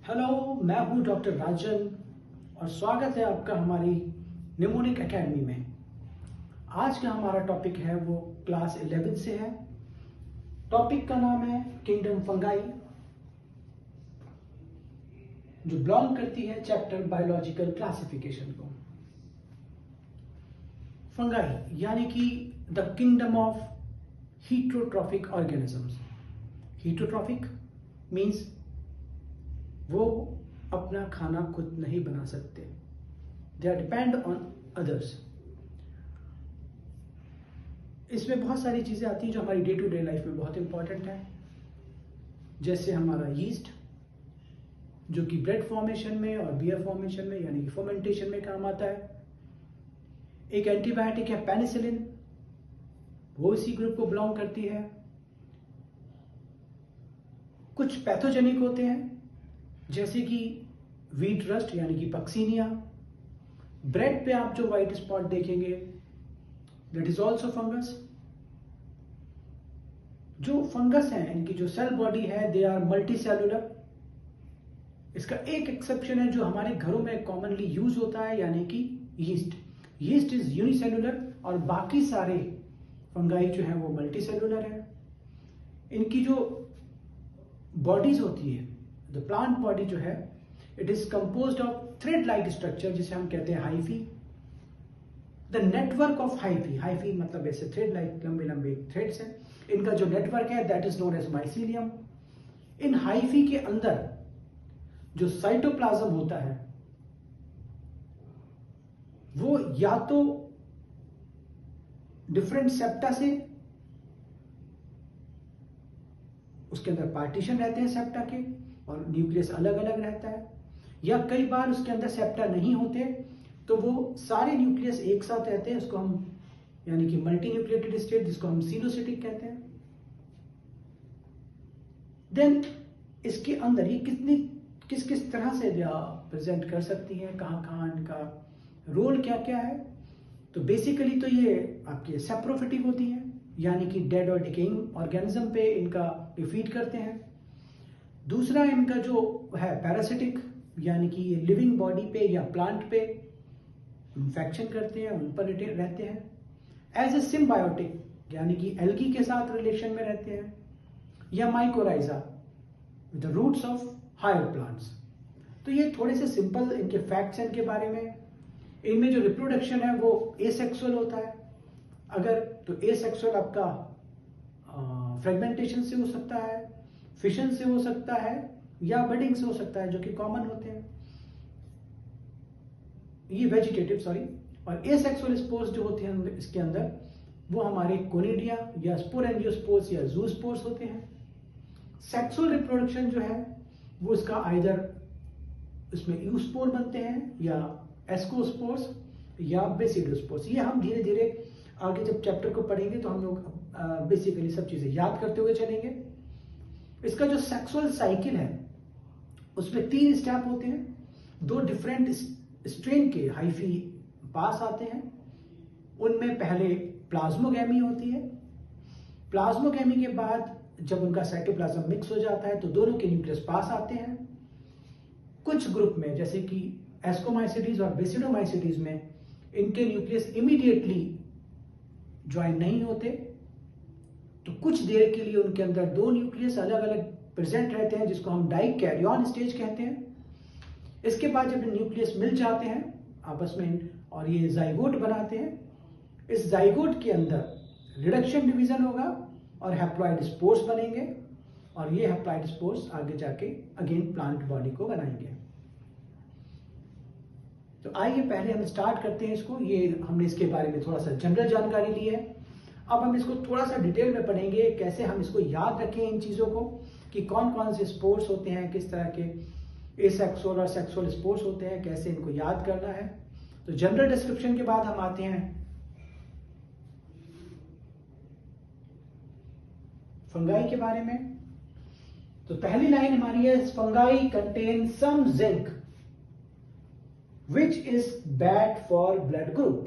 Hello, मैं हूं doctor राजन और स्वागत है आपका हमारी निमोनिक एकेडमी में। आज का हमारा टॉपिक है वो क्लास 11 से है। टॉपिक का नाम है किंगडम फंगाई, जो बिलोंग करती है चैप्टर बायोलॉजिकल क्लासिफिकेशन को। फंगाई यानी कि the kingdom of heterotrophic organisms. Heterotrophic means वो अपना खाना खुद नहीं बना सकते, they are depend on others. इसमें बहुत सारी चीजें आती हैं जो हमारी डे टू डे लाइफ में बहुत इंपॉर्टेंट है, जैसे हमारा यीस्ट जो कि ब्रेड फॉर्मेशन में और बियर फॉर्मेशन में यानी कि फर्मेंटेशन में काम आता है। एक एंटीबायोटिक है पेनिसिलिन, वो इसी ग्रुप को बिलोंग करती है। कुछ पैथोजेनिक होते हैं जैसे कि व्हीट रस्ट यानी कि पक्सीनिया। ब्रेड पे आप जो व्हाइट स्पॉट देखेंगे दैट इज ऑल्सो फंगस। जो फंगस है इनकी जो सेल बॉडी है दे आर मल्टी सेलुलर। इसका एक एक्सेप्शन है जो हमारे घरों में कॉमनली यूज होता है यानी कि यीस्ट। यीस्ट इज यूनिसेलुलर और बाकी सारे फंगाई जो है वो मल्टी सेलुलर है। इनकी जो बॉडीज होती है, द प्लांट बॉडी जो है, it is composed of thread like structure जिसे हम कहते हैं hyphae. The network of hyphae, hyphae मतलब ऐसे थ्रेड लाइक लंबे लंबे थ्रेड्स हैं। इनका जो नेटवर्क है that is known as mycelium. इन हाइफी के अंदर जो साइटोप्लाज्म होता है वो या तो डिफरेंट सेप्टा से, उसके अंदर पार्टीशन रहते हैं सेप्टा के और न्यूक्लियस अलग अलग रहता है, या कई बार उसके अंदर सेप्टा नहीं होते तो वो सारे न्यूक्लियस एक साथ रहते हैं, उसको हम यानी कि मल्टी न्यूक्लिएटेड स्टेट जिसको हम सीनोसिटिक कहते हैं। देन इसके अंदर ये किस किस तरह से प्रेजेंट कर सकती है, कहां कहां इनका रोल क्या क्या है। तो बेसिकली तो ये आपके सेप्रोफिटिक होती है यानी कि डेड और डिकेइंग ऑर्गेनिज्म पे इनका फीड करते हैं। दूसरा इनका जो है पैरासिटिक यानी कि ये लिविंग बॉडी पे या प्लांट पे इन्फेक्शन करते हैं, उन पर रहते हैं। एज ए सिम्बायोटिक यानी कि एल्गी के साथ रिलेशन में रहते हैं, या mycorrhiza with the roots of higher plants. तो ये थोड़े से सिंपल इनके फैक्ट्स हैं इनके बारे में। इनमें जो रिप्रोडक्शन है वो एसेक्सुअल होता है। अगर तो एसेक्सुअल आपका फ्रेगमेंटेशन से हो सकता है, फिशन से हो सकता है, या बडिंग से हो सकता है, जो कि कॉमन होते हैं ये वेजिटेटिव और एसेक्सुअल स्पोर्स जो होते हैं इसके अंदर वो हमारे कोनिडिया या स्पोरेंजियोस्पोर्स या जूस्पोर्स होते हैं। सेक्सुअल रिप्रोडक्शन जो है वो इसका आइदर इसमें यूस्पोर बनते हैं या एस्कोस्पोर्स या बेसिडोस्पोर्स। ये हम धीरे धीरे आगे जब चैप्टर को पढ़ेंगे तो हम लोग बेसिकली सब चीजें याद करते हुए चलेंगे। इसका जो सेक्सुअल साइकिल है उसमें 3 स्टेप होते हैं। 2 डिफरेंट स्ट्रेन के हाइफी पास आते हैं। उनमें पहले प्लाज्मोगैमी होती है। प्लाज्मोगैमी के बाद जब उनका साइटोप्लाज्म मिक्स हो जाता है तो दोनों के न्यूक्लियस पास आते हैं। कुछ ग्रुप में जैसे कि एस्कोमाइसिटीज और बेसिडोमाइसिटीज में इनके न्यूक्लियस इमीडिएटली ज्वाइन नहीं होते, तो कुछ देर के लिए उनके अंदर 2 न्यूक्लियस अलग अलग प्रेजेंट रहते हैं जिसको हम डाइकैरियन स्टेज कहते हैं। इसके बाद जब न्यूक्लियस मिल जाते हैं आपस में और ये जाइगोट बनाते हैं, इस जाइगोट के अंदर रिडक्शन डिवीजन होगा और हैप्लॉइड स्पोर्स बनेंगे और ये हैप्लॉइड स्पोर्स आगे जाके अगेन प्लांट बॉडी को बनाएंगे। तो आइए पहले हम स्टार्ट करते हैं इसको। ये हमने इसके बारे में थोड़ा सा जनरल जानकारी ली है, अब हम इसको थोड़ा सा डिटेल में पढ़ेंगे, कैसे हम इसको याद रखें इन चीजों को कि कौन कौन से स्पोर्स होते हैं, किस तरह के एसेक्सुअल और सेक्सुअल स्पोर्स होते हैं, कैसे इनको याद करना है। तो जनरल डिस्क्रिप्शन के बाद हम आते हैं फंगाई के बारे में। तो पहली लाइन हमारी है, fungi contain some zinc which is bad for blood group.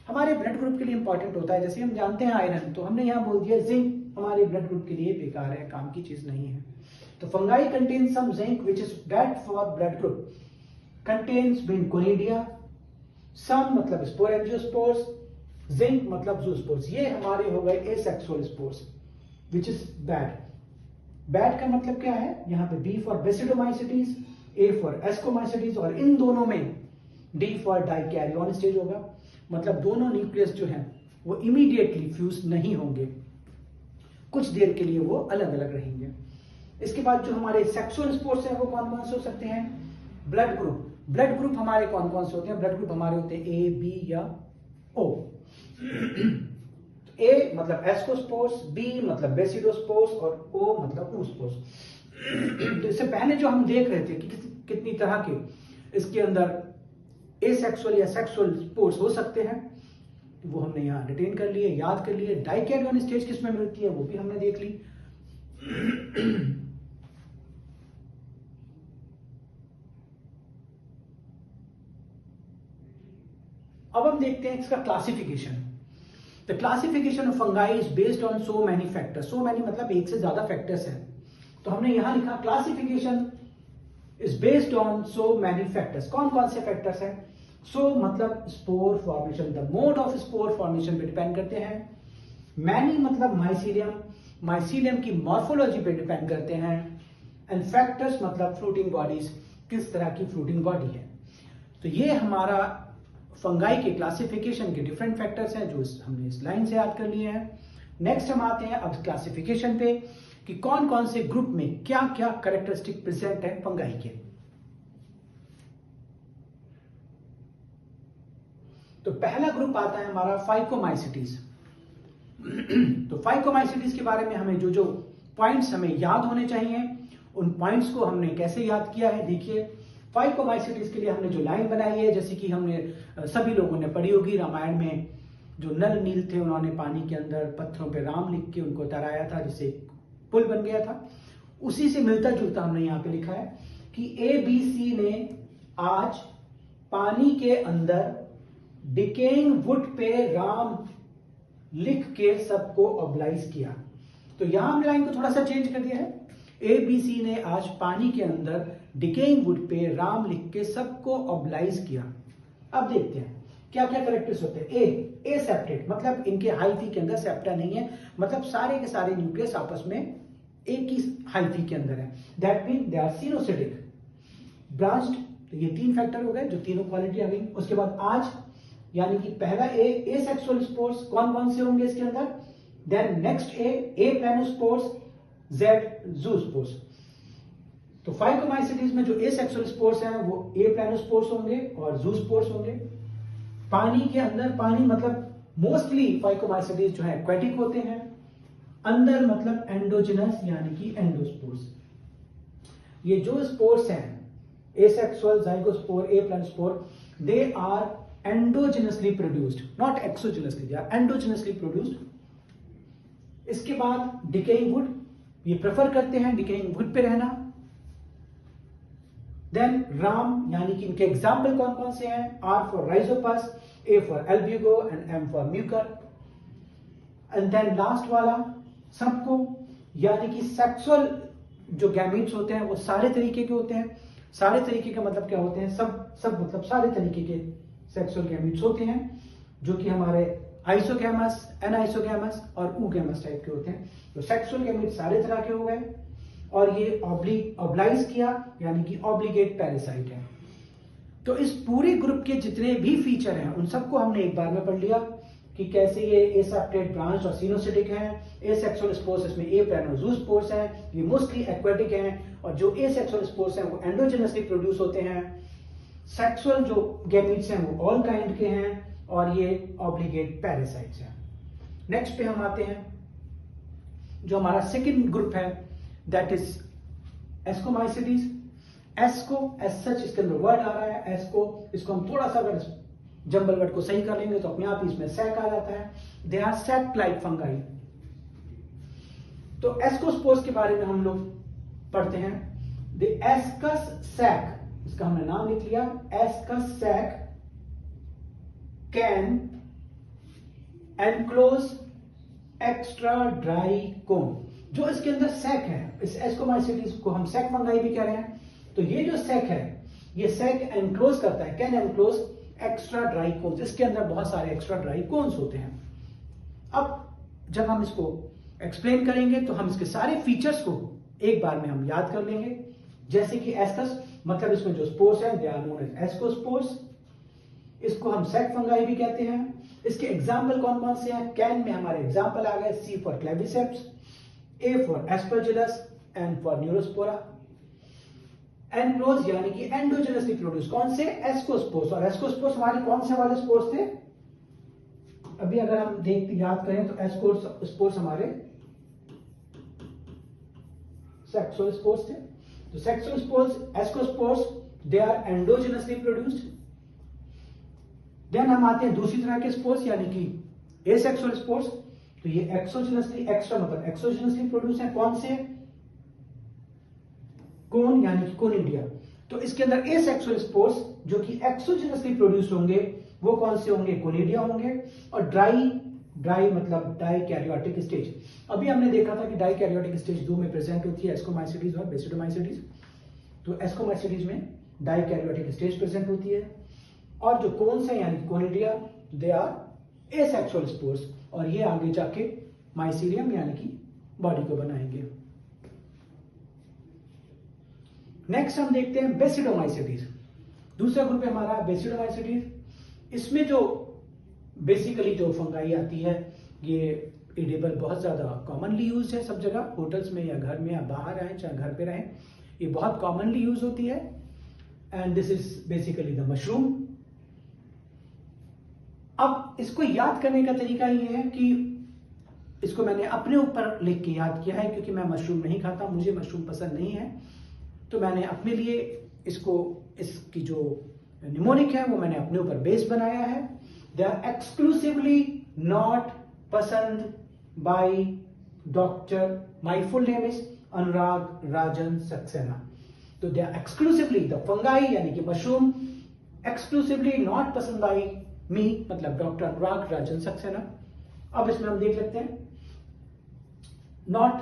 हमारे ब्लड ग्रुप के लिए इंपॉर्टेंट होता है। जैसे हम जानते हैं आयरन, तो हमने यहां बोल दिया जिंक हमारे ब्लड ग्रुप के लिए बेकार है, काम की चीज नहीं है। तो fungi contain some zinc which is bad for blood group, contains been conidia, some मतलब स्पोर एंजियोस्पोर्स, जिंक मतलब जूस्पोर्स। ये हमारे हो गए asexual spores which is bad. Bad का मतलब क्या है, यहां पे B for basidiomycetes, A for ascomycetes, और इन दोनों में डी फॉर डाइकैरियन स्टेज होगा, मतलब दोनों न्यूक्लियस जो है वो इमीडिएटली फ्यूज नहीं होंगे, कुछ देर के लिए वो अलग अलग रहेंगे। इसके बाद जो हमारे सेक्सुअल स्पोर्ट्स हैं वो कौन कौन से हो सकते हैं, ब्लड ग्रुप। ब्लड ग्रुप हमारे कौन कौन से होते हैं, ब्लड ग्रुप हमारे होते हैं ए, बी या ओ। ए मतलब एस्कोस्पोर्स, बी मतलब बेसिडोस्पोर्स और ओ मतलब oospores। तो इससे पहले जो हम देख रहे थे कि कितनी तरह के इसके अंदर एसेक्सुअल या सेक्सुअल स्पोर्ट्स हो सकते हैं, वो हमने यहाँ रिटेन कर लिए, याद कर लिए। डाइकैरियन स्टेज किसमें मिलती है वो भी हमने देख ली। अब हम देखते हैं इसका classification. The classification of fungi is based on so many factors. So many मतलब एक से ज्यादा फैक्टर्स हैं, तो हमने यहां लिखा classification is based on so many factors. कौन कौन से फैक्टर्स हैं, सो मतलब spore formation, the mode of spore formation पे डिपेंड करते हैं। मैनी मतलब माइसीलियम, माइसीलियम की मॉर्फोलॉजी पे डिपेंड करते हैं। एंड फैक्टर्स मतलब फ्रूटिंग बॉडीज, किस तरह की फ्रूटिंग बॉडी है। तो ये हमारा फंगाई के क्लासिफिकेशन के डिफरेंट फैक्टर्स हैं जो हमने इस लाइन से याद कर लिए हैं। नेक्स्ट हम आते हैं अब क्लासिफिकेशन पे कि कौन कौन से ग्रुप में क्या क्या कैरेक्टरिस्टिक प्रेजेंट है फंगाई के। तो पहला ग्रुप आता है हमारा फाइकोमाइसिटीज। तो फाइकोमाइसिटीज के बारे में हमें जो जो पॉइंट्स हमें याद होने चाहिए, उन पॉइंट्स को हमने कैसे याद किया है, देखिए। फाइकोमाइसिटीज के लिए हमने जो लाइन बनाई है, जैसे कि हमने सभी लोगों ने पढ़ी होगी रामायण में, जो नल नील थे उन्होंने पानी के अंदर पत्थरों पे राम लिख के उनको तराया था, जिससे पुल बन गया था। उसी से मिलता जुलता हमने यहाँ पे लिखा है कि ए बी सी ने आज पानी के अंदर डिकेइंग वुड पे राम लिख के सबको ऑब्लाइज किया। तो यहां हमने लाइन को थोड़ा सा चेंज कर दिया है, ए बी सी ने आज पानी के अंदर डिकेइंग वुड पे राम लिख के सबको ऑब्लाइज किया। अब देखते हैं क्या क्या कैरेक्टर्स होते हैं। ए सेप्टेट मतलब इनके हाइफी के अंदर सेप्टा नहीं है, मतलब सारे के सारे न्यूक्लियस आपस में एक ही हाइफी के अंदर है। That mean they are coenocytic branched. तो ये तीन फैक्टर हो गए, जो तीनों क्वालिटी आ गई। उसके बाद आज यानी कि पहला ए सेक्सुअल स्पोर्स, कौन कौन से होंगे इसके अंदर। देन नेक्स्ट ए प्लानोस्पोर्स, जेड जूस्पोर्स। तो फाइकोमाइसिटीज में जो एसेक्सुअल स्पोर्स हैं वो ए प्लानोस्पोर्स होंगे और जूस्पोर्स होंगे। पानी के अंदर, पानी मतलब मोस्टली फाइकोमाइसिटीज जो है एक्वेटिक होते हैं। अंदर मतलब एंडोजिनस यानी कि एंडोस्पोर्स। ये जो स्पोर्स हैं asexual, zygospore, aplanospore, they are endogenously produced, not exogenously, they are endogenously produced। इसके बाद डिकेइंग वुड, ये प्रेफर करते हैं डिकेइंग वुड पे रहना। देन राम यानी कि इनके एग्जाम्पल कौन कौन से हैं, R for Rhizopus, A for Albugo and M for Mucor. And then last वाला सबको, यानी कि सेक्सुअल जो गैमीट्स होते हैं वो सारे तरीके के होते हैं। सारे तरीके का मतलब क्या होते हैं, सब मतलब सारे तरीके के सेक्सुअल गैमीट्स होते हैं, जो कि हमारे आइसोगैमस, एनाइसोगैमस और ऊगैमस टाइप के होते हैं। तो सेक्सुअल गैमीट्स सारे तरह के हो गए, और ये ऑब्लाइज किया यानी कि ऑब्लिगेट पैरासाइट है। तो इस पूरे ग्रुप के जितने भी फीचर हैं उन सबको हमने एक बार में पढ़ लिया कि कैसे ये एसेप्टेट, ब्रांच और सिनोसिटिक हैं। एसेक्सुअल स्पोर्स इसमें ए प्लानोजूस्पोर्स हैं, ये मोस्टली एक्वेटिक हैं, और जो एसेक्सुअल स्पोर्स हैं वो एंडोजेनसली प्रोड्यूस होते हैं। सेक्सुअल जो गैमीट्स हैं वो ऑल काइंड के हैं, और ये ऑब्लिगेट पैरासाइट्स हैं। नेक्स्ट पे हम आते हैं, जो हमारा सेकंड ग्रुप है, that is ascomycetes. Asco as such इसके अंदर वर्ड आ रहा है एस्को, इसको हम थोड़ा सा अगर जंबल वर्ड को सही कर लेंगे तो अपने आप ही इसमें सैक आ जाता है। They are sac like fungi. तो एस्कोस्पोर्स के बारे में हम लोग पढ़ते हैं। द एस्कस सैक, इसका हमने नाम लिख लिया, ascus sac can enclose extra dry cone. जो इसके अंदर सैक है, इस एस्कोमाइसिटीज को हम सैक फंगाई भी कह रहे हैं। तो ये जो सैक है, ये सैक एनक्लोज करता है, can enclose extra dry cones. इसके अंदर बहुत सारे एक्स्ट्रा ड्राई कोन्स होते हैं। अब जब हम इसको एक्सप्लेन करेंगे तो हम इसके सारे फीचर्स को एक बार में हम याद कर लेंगे। जैसे कि एस्कस, मतलब इसमें जो स्पोर्स हैं they are known as ascospores. इसको हम सैक फंगाई भी कहते हैं। इसके एग्जाम्पल कौन कौन से हैं? कैन में हमारे एग्जाम्पल आ गए, C for Claviceps, A for Aspergillus, N for Neurospora. Enclose यानी कि एंडोजेनसली प्रोड्यूस, कौन से? एस्कोस्पोर्स। और एस्कोस्पोर्स हमारे कौन से वाले स्पोर्स थे? अभी अगर हम याद करें तो एस्कोस्पोर्स हमारे सेक्सुअल स्पोर्स थे। तो sexual spores, ascospores, they are endogenously produced. Then हम आते हैं दूसरी तरह के स्पोर्स यानी कि एसेक्सुअल स्पोर्स। तो ये एक्सोजेनसली, एक्स्ट्रा मतलब एक्सोजेनसली प्रोड्यूस है। कौन से? कोन यानी कि कोनिडिया। तो इसके अंदर एसेक्सुअल स्पोर्स जो कि एक्सोजेनसली प्रोड्यूस होंगे वो कौन से होंगे? कोनिडिया होंगे। और ड्राई मतलब डाइकैरियोटिक स्टेज। अभी हमने देखा था कि डाइकैरियोटिक स्टेज 2 में प्रेजेंट होती है, एस्कोमाइसिटीज और बेसिडोमाइसिटीज। तो एस्कोमाइसिटीज में डाइकैरियोटिक स्टेज प्रेजेंट होती है। और जो कोन्स हैं यानी conidia, they are asexual spores, और ये आगे जाके माइसीलियम यानी कि बॉडी को बनाएंगे। नेक्स्ट हम देखते हैं बेसिडोमाइसिटीज। दूसरा ग्रुप है हमारा बेसिडोमाइसिटीज। इसमें जो बेसिकली जो फंगाई आती है, ये एडिबल बहुत ज्यादा कॉमनली यूज है सब जगह, होटल्स में या घर में या बाहर रहें चाहे घर पे रहें, ये बहुत कॉमनली यूज होती है। And this is basically the mushroom. अब इसको याद करने का तरीका ये है कि इसको मैंने अपने ऊपर लिख के याद किया है, क्योंकि मैं मशरूम नहीं खाता, मुझे मशरूम पसंद नहीं है। तो मैंने अपने लिए इसकी जो निमोनिक है वो मैंने अपने ऊपर बेस बनाया है। दे आर एक्सक्लूसिवली नॉट पसंद by doctor, my full name is Anurag Rajan Saxena. तो they are exclusively the fungi यानी कि मशरूम, एक्सक्लूसिवली नॉट पसंद बाय मी मतलब डॉक्टर अनुराग राजन सक्सेना। अब इसमें हम देख लेते हैं नॉट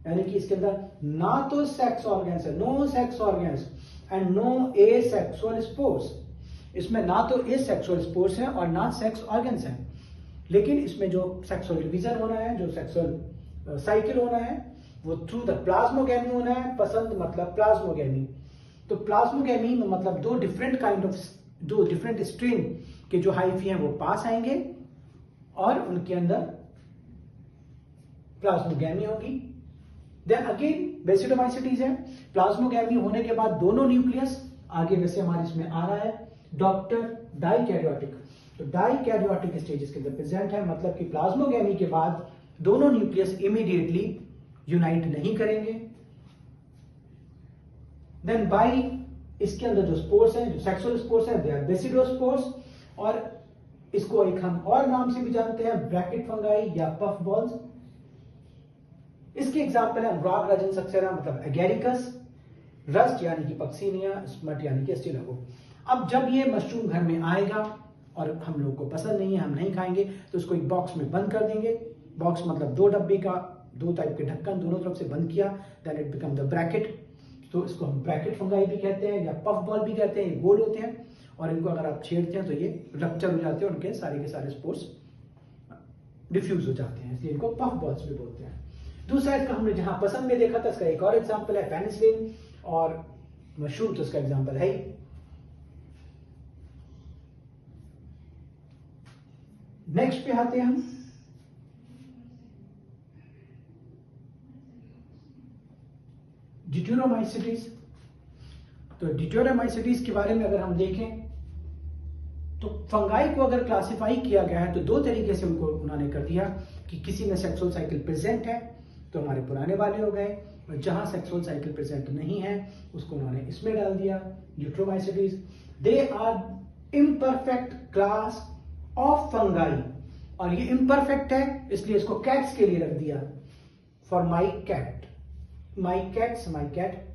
यानी कि इसके अंदर ना तो सेक्स ऑर्गन्स है, no sex organs, and no asexual spores. इसमें ना तो एसेक्सुअल स्पोर्स है और ना सेक्स ऑर्गन्स है, लेकिन इसमें जो सेक्सुअल डिवीजन होना है, जो सेक्सुअल साइकिल होना है, वो थ्रू द प्लाज्मोगैमी होना है। पसंद मतलब प्लाज्मोगैमी। तो प्लाज्मोगैमी में मतलब दो डिफरेंट स्ट्रेन के जो हाइफी हैं वो पास आएंगे और उनके अंदर प्लाज्मोगैमी होगी। देन अगेन बेसिडोमाइसिटीज है। प्लाज्मोगैमी होने के बाद दोनों न्यूक्लियस, आगे वैसे हमारे इसमें आ रहा है डॉक्टर डाइकैरियोटिक, तो डाइकैरियोटिक स्टेज इसके अंदर प्रेजेंट है, मतलब कि प्लाज्मोगैमी के बाद दोनों न्यूक्लियस इमीडिएटली यूनाइट नहीं करेंगे। देन बाई इसके अंदर जो स्पोर्स हैं, जो सेक्सुअल स्पोर्स हैं, दे आर बेसिडोस्पोर्स, और इसको एक हम और नाम से भी जानते हैं ब्रैकेट फंगाई या पफ बॉल्स। इसके एग्जाम्पल है अनुराग राजन सक्सेना मतलब एगेरिकस, रस्ट यानी कि पक्सीनिया, स्मट यानी कि स्टिलागो। अब जब ये मशरूम घर में आएगा और हम लोग को पसंद नहीं है, हम नहीं खाएंगे, तो इसको एक बॉक्स में बंद कर देंगे। बॉक्स मतलब 2 डब्बे का 2 टाइप के ढक्कन दोनों तरफ से बंद किया, then it become the bracket. तो इसको हम ब्रैकेट फंगाई भी कहते हैं या पफ बॉल भी कहते हैं। ये गोल होते हैं और इनको अगर आप छेड़ते हैं तो ये रप्चर हो जाते हैं, उनके सारे के सारे स्पोर्स डिफ्यूज हो जाते हैं, इसलिए इनको पफ बॉल्स भी बोलते हैं। दूसरा इसका हमने जहां पसंद में देखा था, इसका एक और एग्जाम्पल है पेनिसिलिन, और मशरूम तो इसका एग्जाम्पल है ही। नेक्स्ट पे आते हैं हम डिट्यूरोमाइसिटीज। तो डिट्यूरोमाइसिटीज के बारे में अगर हम देखें तो फंगाई को अगर क्लासिफाई किया गया है तो 2 तरीके से उनको उन्होंने कर दिया कि किसी में सेक्सुअल साइकिल प्रेजेंट है तो हमारे पुराने वाले हो गए, और जहां सेक्सुअल साइकिल प्रेजेंट नहीं है उसको उन्होंने इसमें डाल दिया deuteromycetes. They are imperfect class of fungi, और ये इम्परफेक्ट है इसलिए इसको कैट्स के लिए रख दिया, for my cat, my cats, my cat.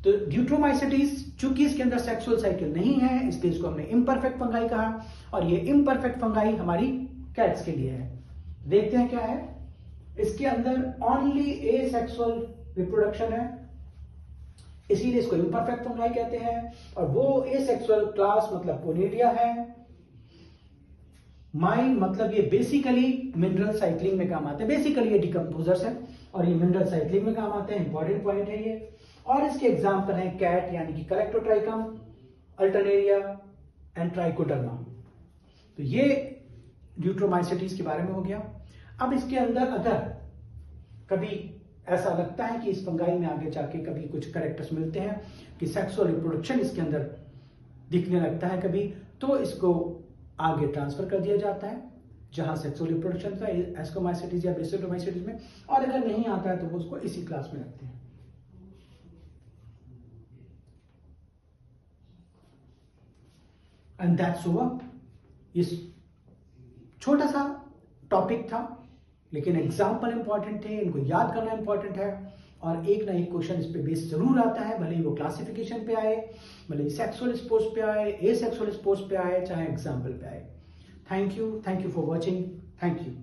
तो ड्यूट्रोमाइसिटीज चूंकि इसके अंदर सेक्सुअल साइकिल नहीं है इसलिए इसको हमने इम्परफेक्ट फंगाई कहा, और ये इम्परफेक्ट फंगाई हमारी कैट्स के लिए है। देखते हैं क्या है इसके अंदर ओनली एसेक्सुअल रिप्रोडक्शन है, इसीलिए इसको इम्परफेक्ट फंगाई कहते हैं। और वो एसेक्सुअल क्लास मतलब कोनिडिया है। माइन मतलब ये बेसिकली मिनरल साइक्लिंग में काम आते हैं, बेसिकली ये डिकम्पोजर्स हैं और ये मिनरल साइक्लिंग में काम आते हैं, इंपॉर्टेंट पॉइंट है ये। और इसके एग्जाम्पल हैं कैट यानी कि कलेक्टोट्राइकम, अल्टरनेरिया एंड ट्राइकोडर्मा। तो ये ल्यूट्रोमाइसिटीज के बारे में हो गया। अब इसके अंदर अगर कभी ऐसा लगता है कि इस फंगाई में आगे जाके कभी कुछ कैरेक्टर्स मिलते हैं कि सेक्सुअल रिप्रोडक्शन इसके अंदर दिखने लगता है कभी, तो इसको आगे ट्रांसफर कर दिया जाता है जहां सेक्सुअल रिप्रोडक्शन था, एस्कोमाइसिटीज या बेसिडोमाइसिटीज में। और अगर नहीं आता है तो वो उसको इसी क्लास में रखते हैं। And that's over. इस छोटा सा टॉपिक था, लेकिन एग्जाम्पल इंपॉर्टेंट थे, इनको याद करना इंपॉर्टेंट है। और एक ना एक क्वेश्चन इस पे बेस जरूर आता है, भले ही वो क्लासिफिकेशन पे आए, भले ही सेक्सुअल स्पोर्ट्स पे आए, एसेक्सुअल स्पोर्ट्स पे आए, चाहे एग्जाम्पल पे आए। Thank you for watching. Thank you.